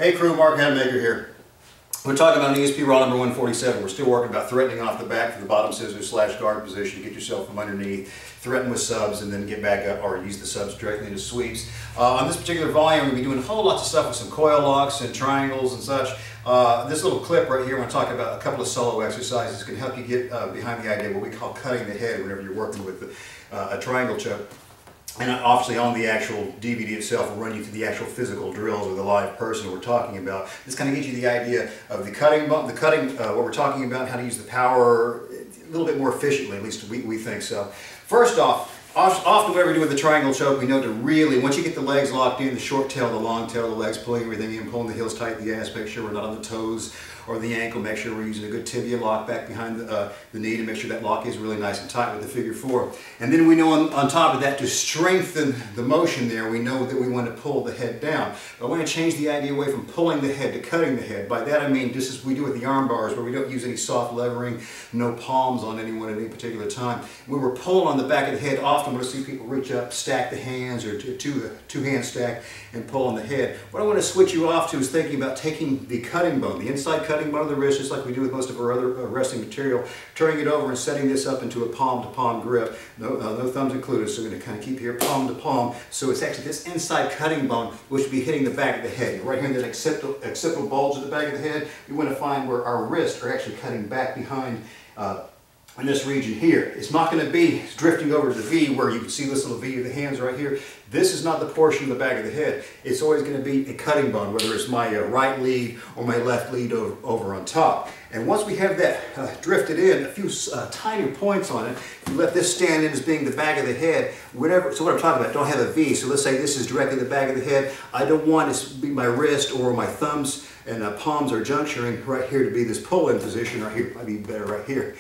Hey crew, Mark Hadmaker here. We're talking about an ESP rod number 147. We're still working about threatening off the back for the bottom scissors / guard position to get yourself from underneath, threaten with subs, and then get back up or use the subs directly into sweeps. On this particular volume, we're going to be doing a whole lot of stuff with some coil locks and triangles and such. This little clip right here, I want to talk about a couple of solo exercises can help you get behind the idea of what we call cutting the head whenever you're working with a triangle choke. And obviously on the actual DVD itself, we'll run you through the actual physical drills with a live person we're talking about. This kind of gives you the idea of the cutting, what we're talking about, how to use the power a little bit more efficiently, at least we think so. First off, often whenever we do with the triangle choke, we know to really, once you get the legs locked in, the short tail, the long tail, the legs pulling everything in, pulling the heels tight, the ass, make sure we're not on the toes or the ankle, make sure we're using a good tibia lock back behind the knee to make sure that lock is really nice and tight with the figure 4. And then we know on top of that, to strengthen the motion there, we know that we want to pull the head down. But I want to change the idea away from pulling the head to cutting the head. By that I mean just as we do with the arm bars, where we don't use any soft levering, no palms on anyone at any particular time. When we're pulling on the back of the head, often we'll see people reach up, stack the hands, or two hands stack and pull on the head. What I want to switch you off to is thinking about taking the cutting bone, the inside cutting bone of the wrist, just like we do with most of our other wrestling material, turning it over and setting this up into a palm-to-palm grip. No thumbs included, so we're going to kind of keep here palm to palm. So it's actually this inside cutting bone which will be hitting the back of the head. Right here in that occipital bulge at the back of the head, we want to find where our wrists are actually cutting back behind in this region here. It's not going to be drifting over to the V where you can see this little V of the hands right here. This is not the portion of the back of the head. It's always going to be a cutting bone, whether it's my right lead or my left lead over on top. And once we have that drifted in, a few tiny points on it, you let this stand in as being the back of the head, whatever. So what I'm talking about, don't have a V. So let's say this is directly the back of the head. I don't want it to be my wrist or my thumbs and palms are juncturing right here to be this pull-in position right here. Might be better right here.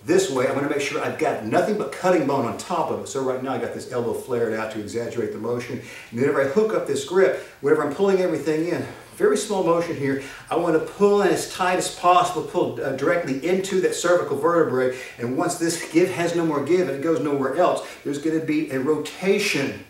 This way, I want to make sure I've got nothing but cutting bone on top of it. So right now I got this elbow flared out to exaggerate the motion. And whenever I hook up this grip, whenever I'm pulling everything in, very small motion here, I want to pull in as tight as possible, pull directly into that cervical vertebrae. And once this give has no more give and it goes nowhere else, there's going to be a rotation,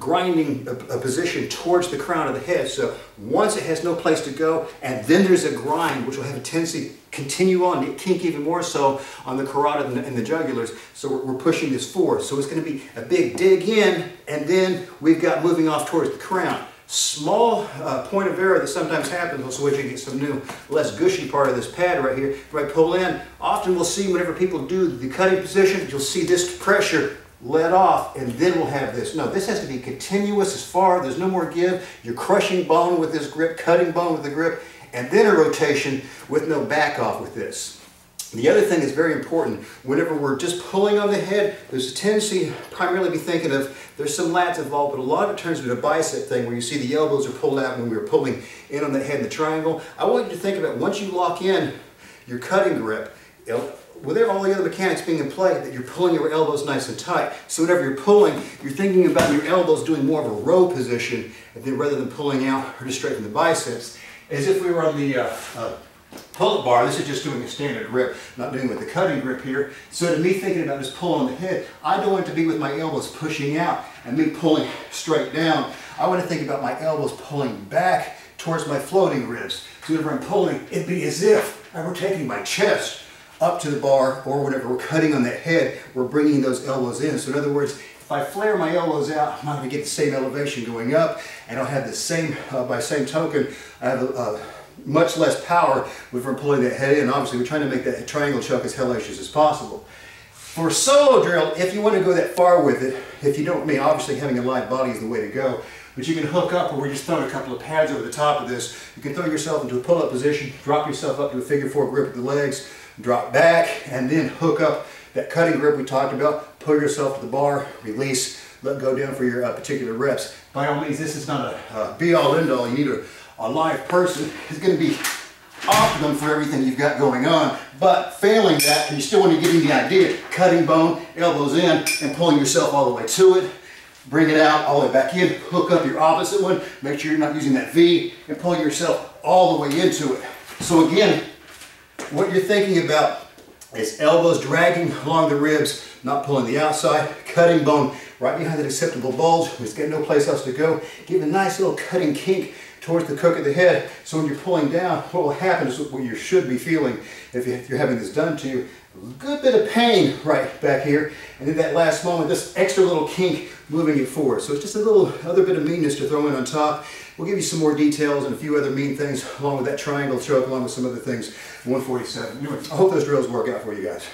grinding a position towards the crown of the head. So once it has no place to go, and then there's a grind which will have a tendency to continue on to kink even more so on the carotid and the jugulars. So we're pushing this forward. So it's going to be a big dig in, and then we've got moving off towards the crown. Small point of error that sometimes happens, also once you get some new, less gushy part of this pad right here. If I pull in, often we'll see whenever people do the cutting position, you'll see this pressure let off, and then we'll have this. No, this has to be continuous as far, there's no more give. You're crushing bone with this grip, cutting bone with the grip, and then a rotation with no back off with this. The other thing that's very important, whenever we're just pulling on the head, there's a tendency primarily to be thinking of, there's some lats involved, but a lot of it turns into a bicep thing where you see the elbows are pulled out when we were pulling in on the head in the triangle. I want you to think about, once you lock in your cutting grip, with all the other mechanics being in play, that you're pulling your elbows nice and tight. So whenever you're pulling, you're thinking about your elbows doing more of a row position, and then rather than pulling out or just straight from the biceps, as if we were on the pull-up bar. This is just doing a standard grip, not doing with the cutting grip here. So to me thinking about this pull on the head, I don't want it to be with my elbows pushing out and me pulling straight down. I want to think about my elbows pulling back towards my floating ribs. So whenever I'm pulling, it'd be as if I were taking my chest up to the bar, or whenever we're cutting on that head, we're bringing those elbows in. So in other words, if I flare my elbows out, I'm not going to get the same elevation going up, and I'll have the same, by same token, I have much less power if I'm pulling that head in. Obviously, we're trying to make that triangle choke as hellacious as possible. For a solo drill, if you want to go that far with it, if you don't, I mean, obviously having a live body is the way to go, but you can hook up, or we're just throwing a couple of pads over the top of this. You can throw yourself into a pull-up position, drop yourself up to a figure 4 grip with the legs, drop back, and then hook up that cutting grip we talked about, pull yourself to the bar, release, let go down for your particular reps. By all means, this is not a be-all, end-all. You need a live person. It's going to be optimum for everything you've got going on, but failing that, you still want to get in the idea, cutting bone, elbows in, and pulling yourself all the way to it. Bring it out, all the way back in, hook up your opposite one, make sure you're not using that V, and pull yourself all the way into it. So again, what you're thinking about is elbows dragging along the ribs, not pulling the outside, cutting bone right behind that acceptable bulge. It's got no place else to go. Give a nice little cutting kink towards the crook of the head. So when you're pulling down, what will happen is what you should be feeling if you're having this done to you. A good bit of pain right back here, and in that last moment, this extra little kink moving it forward. So it's just a little other bit of meanness to throw in on top. We'll give you some more details and a few other mean things along with that triangle choke, along with some other things. 147. I hope those drills work out for you guys.